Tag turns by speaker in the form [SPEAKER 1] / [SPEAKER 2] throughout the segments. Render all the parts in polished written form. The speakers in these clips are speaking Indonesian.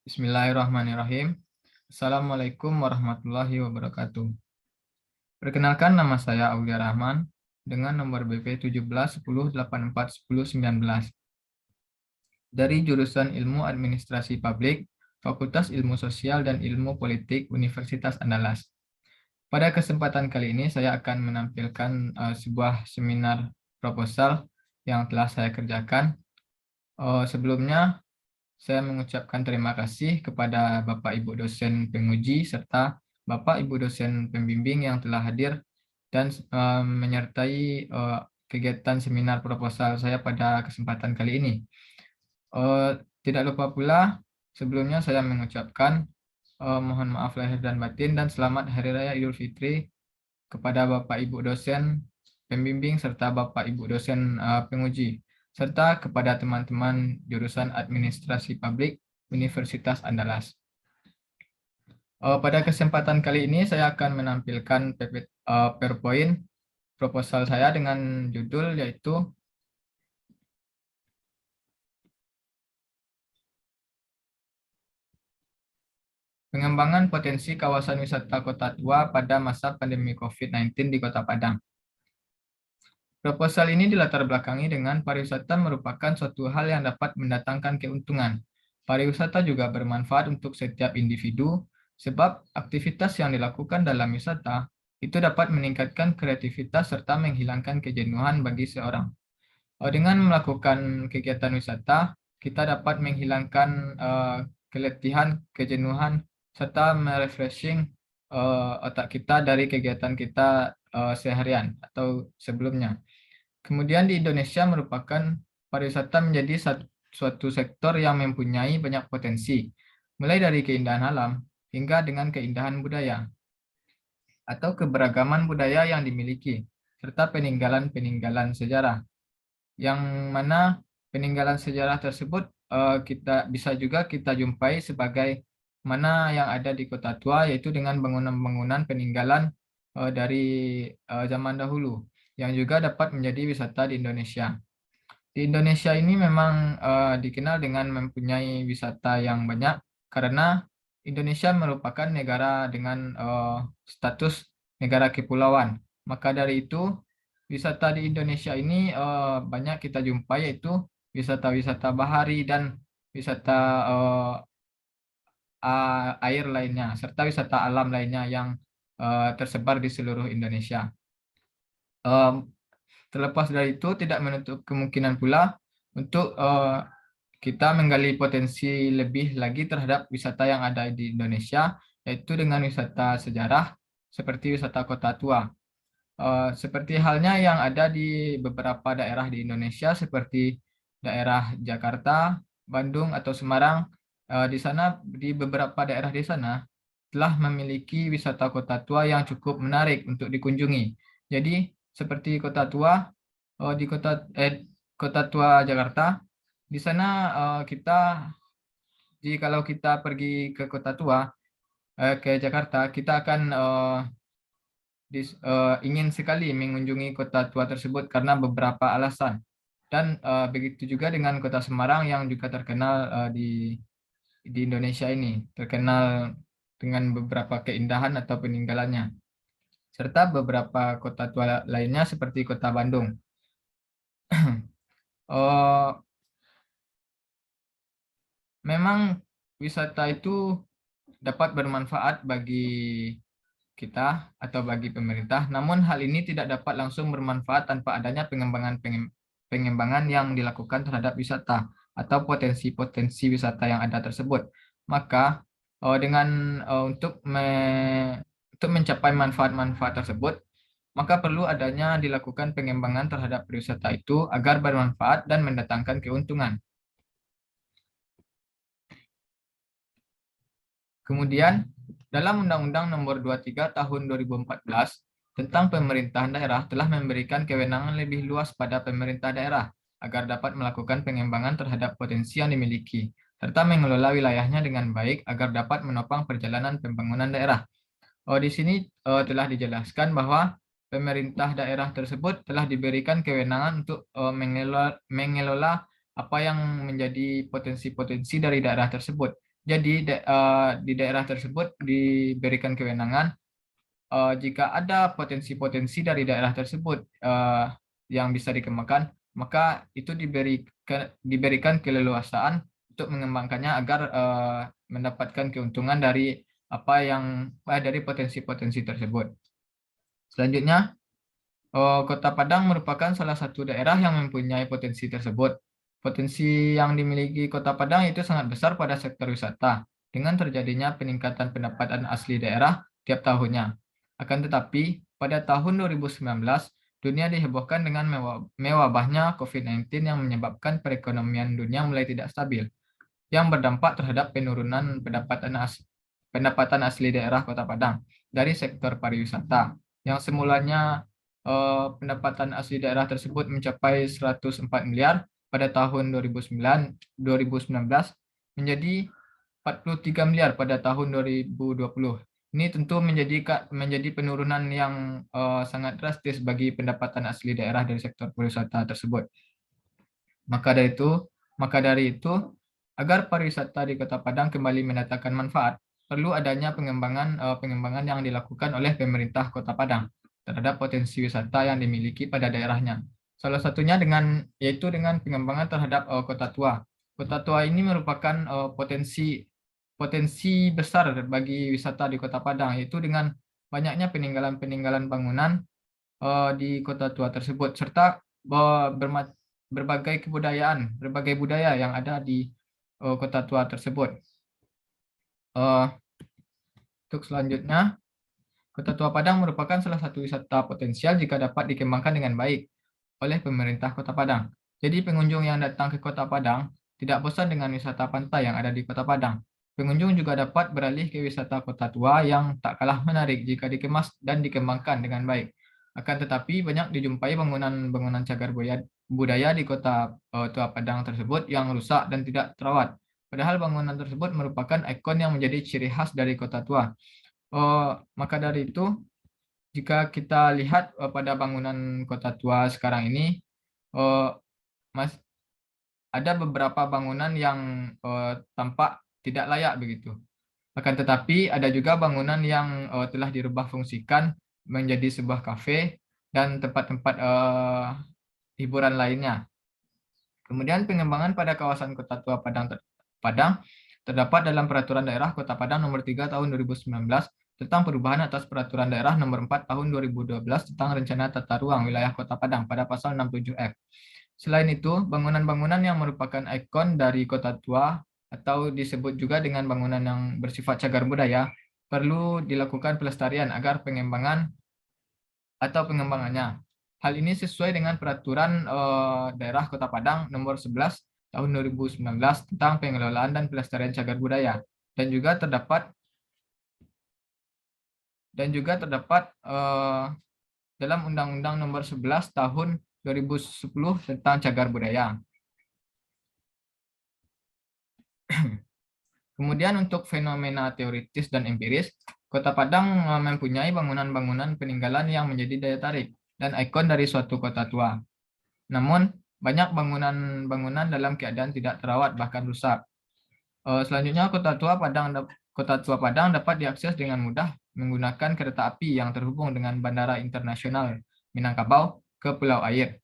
[SPEAKER 1] Bismillahirrahmanirrahim. Assalamualaikum warahmatullahi wabarakatuh. Perkenalkan, nama saya Aulia Rahman dengan nomor BP 1710841019 dari jurusan Ilmu Administrasi Publik, Fakultas Ilmu Sosial dan Ilmu Politik Universitas Andalas. Pada kesempatan kali ini saya akan menampilkan sebuah seminar proposal yang telah saya kerjakan. Sebelumnya saya mengucapkan terima kasih kepada Bapak Ibu dosen penguji serta Bapak Ibu dosen pembimbing yang telah hadir dan menyertai kegiatan seminar proposal saya pada kesempatan kali ini. Tidak lupa pula, sebelumnya saya mengucapkan mohon maaf lahir dan batin dan selamat Hari Raya Idul Fitri kepada Bapak Ibu dosen pembimbing serta Bapak Ibu dosen penguji, serta kepada teman-teman jurusan Administrasi Publik Universitas Andalas. Pada kesempatan kali ini saya akan menampilkan PowerPoint proposal saya dengan judul yaitu Pengembangan Potensi Kawasan Wisata Kota Tua pada Masa Pandemi COVID-19 di Kota Padang. Proposal ini dilatar belakangi dengan pariwisata merupakan suatu hal yang dapat mendatangkan keuntungan. Pariwisata juga bermanfaat untuk setiap individu, sebab aktivitas yang dilakukan dalam wisata itu dapat meningkatkan kreativitas serta menghilangkan kejenuhan bagi seorang. Dengan melakukan kegiatan wisata, kita dapat menghilangkan keletihan, kejenuhan, serta merefreshing otak kita dari kegiatan kita seharian atau sebelumnya. Kemudian di Indonesia merupakan pariwisata menjadi suatu sektor yang mempunyai banyak potensi, mulai dari keindahan alam hingga dengan keindahan budaya atau keberagaman budaya yang dimiliki, serta peninggalan-peninggalan sejarah, yang mana peninggalan sejarah tersebut kita bisa juga kita jumpai sebagai mana yang ada di Kota Tua, yaitu dengan bangunan-bangunan peninggalan dari zaman dahulu, yang juga dapat menjadi wisata di Indonesia. Di Indonesia ini memang dikenal dengan mempunyai wisata yang banyak karena Indonesia merupakan negara dengan status negara kepulauan. Maka dari itu, wisata di Indonesia ini banyak kita jumpai, yaitu wisata-wisata bahari dan wisata air lainnya, serta wisata alam lainnya yang tersebar di seluruh Indonesia. Terlepas dari itu, tidak menutup kemungkinan pula untuk kita menggali potensi lebih lagi terhadap wisata yang ada di Indonesia, yaitu dengan wisata sejarah seperti wisata Kota Tua. Seperti halnya yang ada di beberapa daerah di Indonesia seperti daerah Jakarta, Bandung, atau Semarang. Di sana, di beberapa daerah di sana telah memiliki wisata Kota Tua yang cukup menarik untuk dikunjungi. Jadi seperti Kota Tua di Kota Tua Jakarta, di sana kalau kita pergi ke Kota Tua ke Jakarta, kita akan ingin sekali mengunjungi Kota Tua tersebut karena beberapa alasan. Dan begitu juga dengan Kota Semarang yang juga terkenal di Indonesia ini, terkenal dengan beberapa keindahan atau peninggalannya, serta beberapa kota tua lainnya seperti Kota Bandung. Memang wisata itu dapat bermanfaat bagi kita atau bagi pemerintah, namun hal ini tidak dapat langsung bermanfaat tanpa adanya pengembangan yang dilakukan terhadap wisata atau potensi-potensi wisata yang ada tersebut. Maka untuk mencapai manfaat-manfaat tersebut, maka perlu adanya dilakukan pengembangan terhadap pariwisata itu agar bermanfaat dan mendatangkan keuntungan. Kemudian, dalam Undang-Undang Nomor 23 Tahun 2014 tentang pemerintahan daerah telah memberikan kewenangan lebih luas pada pemerintah daerah agar dapat melakukan pengembangan terhadap potensi yang dimiliki, serta mengelola wilayahnya dengan baik agar dapat menopang perjalanan pembangunan daerah. Di sini telah dijelaskan bahwa pemerintah daerah tersebut telah diberikan kewenangan untuk mengelola apa yang menjadi potensi-potensi dari daerah tersebut. Jadi di daerah tersebut diberikan kewenangan jika ada potensi-potensi dari daerah tersebut yang bisa dikembangkan, maka itu diberikan keleluasaan untuk mengembangkannya agar mendapatkan keuntungan dari dari potensi-potensi tersebut. Selanjutnya, Kota Padang merupakan salah satu daerah yang mempunyai potensi tersebut. Potensi yang dimiliki Kota Padang itu sangat besar pada sektor wisata, dengan terjadinya peningkatan pendapatan asli daerah tiap tahunnya. Akan tetapi, pada tahun 2019, dunia dihebohkan dengan mewabahnya COVID-19 yang menyebabkan perekonomian dunia mulai tidak stabil, yang berdampak terhadap penurunan pendapatan asli daerah Kota Padang dari sektor pariwisata, yang semulanya pendapatan asli daerah tersebut mencapai 104 miliar pada tahun 2019 menjadi 43 miliar pada tahun 2020. Ini tentu menjadi penurunan yang sangat drastis bagi pendapatan asli daerah dari sektor pariwisata tersebut. Maka dari itu, agar pariwisata di Kota Padang kembali mendatangkan manfaat, perlu adanya pengembangan yang dilakukan oleh pemerintah Kota Padang terhadap potensi wisata yang dimiliki pada daerahnya. Salah satunya yaitu dengan pengembangan terhadap Kota Tua. Kota Tua ini merupakan potensi besar bagi wisata di Kota Padang, yaitu dengan banyaknya peninggalan-peninggalan bangunan di Kota Tua tersebut, serta berbagai budaya yang ada di Kota Tua tersebut. Untuk selanjutnya, Kota Tua Padang merupakan salah satu wisata potensial jika dapat dikembangkan dengan baik oleh pemerintah Kota Padang. Jadi pengunjung yang datang ke Kota Padang tidak bosan dengan wisata pantai yang ada di Kota Padang. Pengunjung juga dapat beralih ke wisata Kota Tua yang tak kalah menarik jika dikemas dan dikembangkan dengan baik. Akan tetapi banyak dijumpai bangunan-bangunan cagar budaya di Kota Tua Padang tersebut yang rusak dan tidak terawat. Padahal bangunan tersebut merupakan ikon yang menjadi ciri khas dari Kota Tua. Maka dari itu, jika kita lihat pada bangunan Kota Tua sekarang ini, ada beberapa bangunan yang tampak tidak layak begitu. Akan tetapi ada juga bangunan yang telah dirubah fungsikan menjadi sebuah kafe dan tempat-tempat hiburan lainnya. Kemudian pengembangan pada kawasan Kota Tua Padang terdapat dalam Peraturan Daerah Kota Padang Nomor 3 Tahun 2019 tentang perubahan atas Peraturan Daerah Nomor 4 Tahun 2012 tentang Rencana Tata Ruang Wilayah Kota Padang pada pasal 67F. Selain itu, bangunan-bangunan yang merupakan ikon dari Kota Tua atau disebut juga dengan bangunan yang bersifat cagar budaya perlu dilakukan pelestarian agar pengembangannya. Hal ini sesuai dengan Peraturan Daerah Kota Padang Nomor 11 Tahun 2019 tentang pengelolaan dan pelestarian cagar budaya, dan juga terdapat dalam Undang-Undang Nomor 11 Tahun 2010 tentang cagar budaya. Kemudian untuk fenomena teoritis dan empiris, Kota Padang mempunyai bangunan-bangunan peninggalan yang menjadi daya tarik dan ikon dari suatu kota tua. Namun, banyak bangunan-bangunan dalam keadaan tidak terawat bahkan rusak. Selanjutnya, Kota Tua Padang dapat diakses dengan mudah menggunakan kereta api yang terhubung dengan Bandara Internasional Minangkabau ke Pulau Air.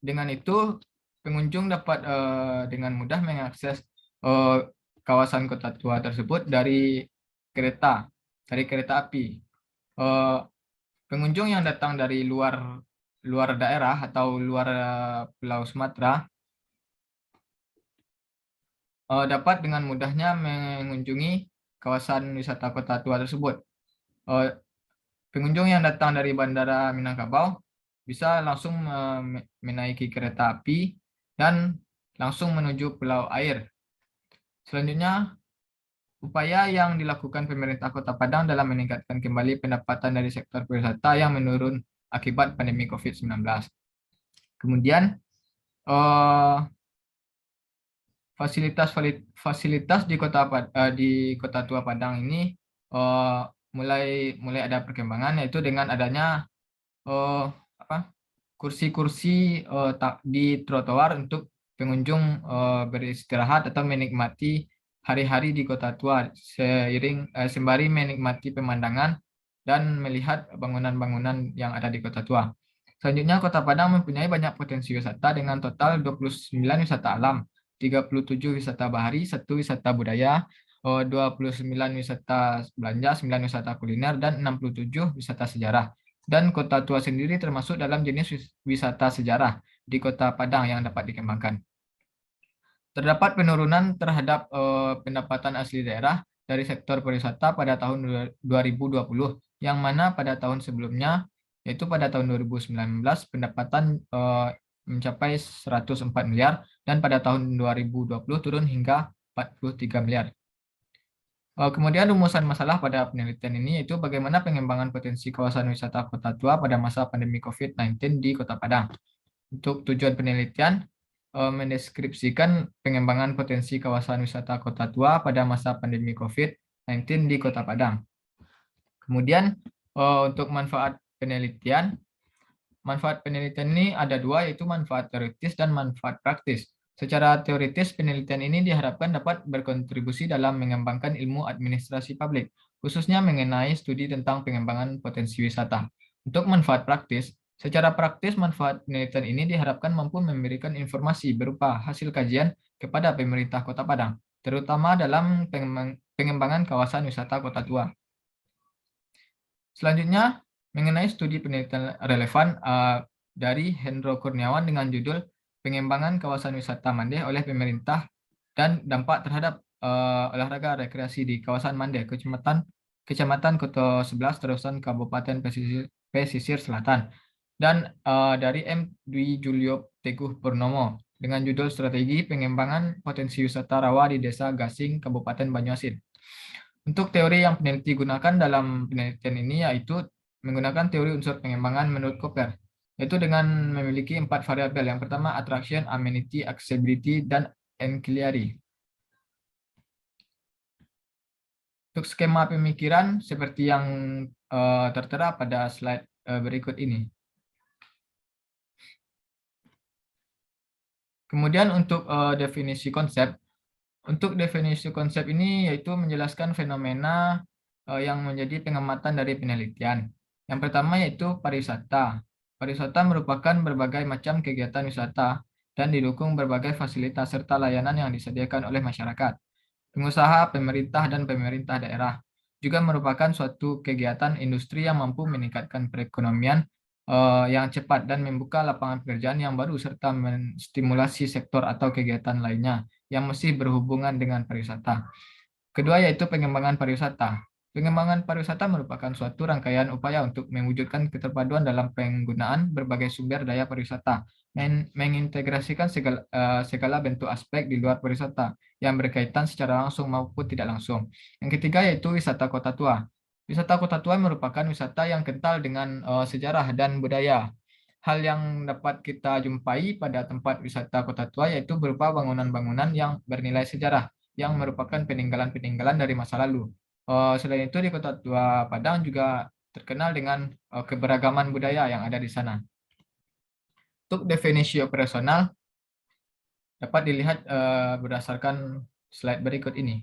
[SPEAKER 1] Dengan itu, pengunjung dapat dengan mudah mengakses kawasan Kota Tua tersebut dari kereta api. Pengunjung yang datang dari luar daerah atau luar Pulau Sumatera dapat dengan mudahnya mengunjungi kawasan wisata Kota Tua tersebut. Pengunjung yang datang dari Bandara Minangkabau bisa langsung menaiki kereta api dan langsung menuju Pulau Air. Selanjutnya, upaya yang dilakukan pemerintah Kota Padang dalam meningkatkan kembali pendapatan dari sektor pariwisata yang menurun akibat pandemi COVID-19. Kemudian, fasilitas di Kota Tua Padang ini mulai ada perkembangan, yaitu dengan adanya kursi-kursi di trotoar untuk pengunjung beristirahat atau menikmati hari-hari di Kota Tua sembari menikmati pemandangan dan melihat bangunan-bangunan yang ada di Kota Tua. Selanjutnya, Kota Padang mempunyai banyak potensi wisata dengan total 29 wisata alam, 37 wisata bahari, 1 wisata budaya, 29 wisata belanja, 9 wisata kuliner, dan 67 wisata sejarah. Dan Kota Tua sendiri termasuk dalam jenis wisata sejarah di Kota Padang yang dapat dikembangkan. Terdapat penurunan terhadap pendapatan asli daerah dari sektor pariwisata pada tahun 2020, yang mana pada tahun sebelumnya, yaitu pada tahun 2019, pendapatan mencapai 104 miliar, dan pada tahun 2020 turun hingga 43 miliar. Kemudian rumusan masalah pada penelitian ini yaitu bagaimana pengembangan potensi kawasan wisata Kota Tua pada masa pandemi COVID-19 di Kota Padang. Untuk tujuan penelitian, mendeskripsikan pengembangan potensi kawasan wisata Kota Tua pada masa pandemi COVID-19 di Kota Padang. Kemudian untuk manfaat penelitian ini ada dua, yaitu manfaat teoritis dan manfaat praktis. Secara teoritis, penelitian ini diharapkan dapat berkontribusi dalam mengembangkan ilmu administrasi publik, khususnya mengenai studi tentang pengembangan potensi wisata. Untuk manfaat praktis, secara praktis manfaat penelitian ini diharapkan mampu memberikan informasi berupa hasil kajian kepada pemerintah Kota Padang, terutama dalam pengembangan kawasan wisata Kota Tua. Selanjutnya, mengenai studi penelitian relevan dari Hendro Kurniawan dengan judul Pengembangan Kawasan Wisata Mandeh oleh Pemerintah dan Dampak Terhadap Olahraga Rekreasi di Kawasan Mandeh, Kecamatan Koto 11, Terusan Kabupaten Pesisir Selatan. Dan dari M. Dwi Julio Teguh Purnomo dengan judul Strategi Pengembangan Potensi Wisata Rawa di Desa Gasing, Kabupaten Banyuasin. Untuk teori yang peneliti gunakan dalam penelitian ini yaitu menggunakan teori unsur pengembangan menurut Koper, yaitu dengan memiliki 4 variabel. Yang pertama, attraction, amenity, accessibility, dan ancillary. Untuk skema pemikiran seperti yang tertera pada slide berikut ini. Kemudian untuk definisi konsep. Untuk definisi konsep ini yaitu menjelaskan fenomena yang menjadi pengamatan dari penelitian. Yang pertama yaitu pariwisata. Pariwisata merupakan berbagai macam kegiatan wisata dan didukung berbagai fasilitas serta layanan yang disediakan oleh masyarakat, pengusaha, pemerintah, dan pemerintah daerah. Juga merupakan suatu kegiatan industri yang mampu meningkatkan perekonomian yang cepat dan membuka lapangan pekerjaan yang baru serta menstimulasi sektor atau kegiatan lainnya yang masih berhubungan dengan pariwisata. Kedua yaitu pengembangan pariwisata. Pengembangan pariwisata merupakan suatu rangkaian upaya untuk mewujudkan keterpaduan dalam penggunaan berbagai sumber daya pariwisata, mengintegrasikan segala bentuk aspek di luar pariwisata yang berkaitan secara langsung maupun tidak langsung. Yang ketiga yaitu wisata Kota Tua. Wisata Kota Tua merupakan wisata yang kental dengan sejarah dan budaya. Hal yang dapat kita jumpai pada tempat wisata Kota Tua yaitu berupa bangunan-bangunan yang bernilai sejarah, yang merupakan peninggalan-peninggalan dari masa lalu. Selain itu di Kota Tua Padang juga terkenal dengan keberagaman budaya yang ada di sana. Untuk definisi operasional dapat dilihat berdasarkan slide berikut ini.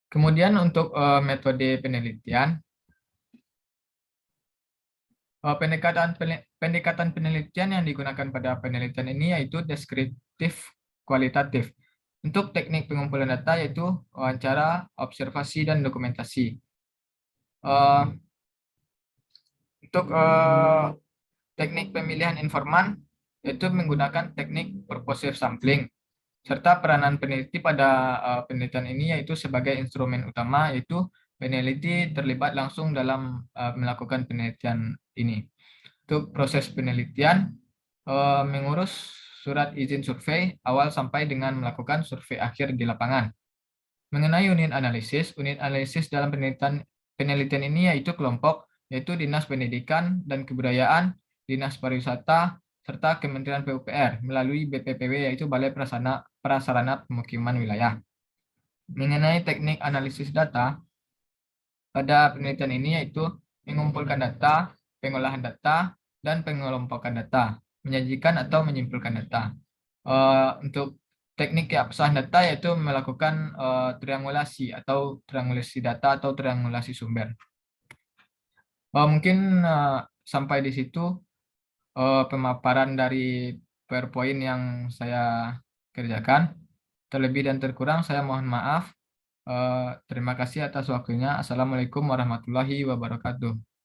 [SPEAKER 1] Kemudian untuk metode penelitian, pendekatan penelitian yang digunakan pada penelitian ini yaitu deskriptif kualitatif. Untuk teknik pengumpulan data yaitu wawancara, observasi, dan dokumentasi. Untuk teknik pemilihan informan yaitu menggunakan teknik purposive sampling. Serta peranan peneliti pada penelitian ini yaitu sebagai instrumen utama, yaitu peneliti terlibat langsung dalam melakukan penelitian ini. Untuk proses penelitian, mengurus surat izin survei awal sampai dengan melakukan survei akhir di lapangan. Mengenai unit analisis dalam penelitian ini yaitu kelompok, yaitu Dinas Pendidikan dan Kebudayaan, Dinas Pariwisata, serta Kementerian PUPR melalui BPPW yaitu Balai Prasarana Pemukiman Wilayah. Mengenai teknik analisis data, pada penelitian ini yaitu mengumpulkan data, pengolahan data, dan pengelompokan data. menyajikan atau menyimpulkan data. Untuk teknik keabsahan data yaitu melakukan triangulasi atau triangulasi data atau triangulasi sumber. Mungkin sampai di situ pemaparan dari PowerPoint yang saya kerjakan. Terlebih dan terkurang saya mohon maaf. Terima kasih atas waktunya. Assalamualaikum warahmatullahi wabarakatuh.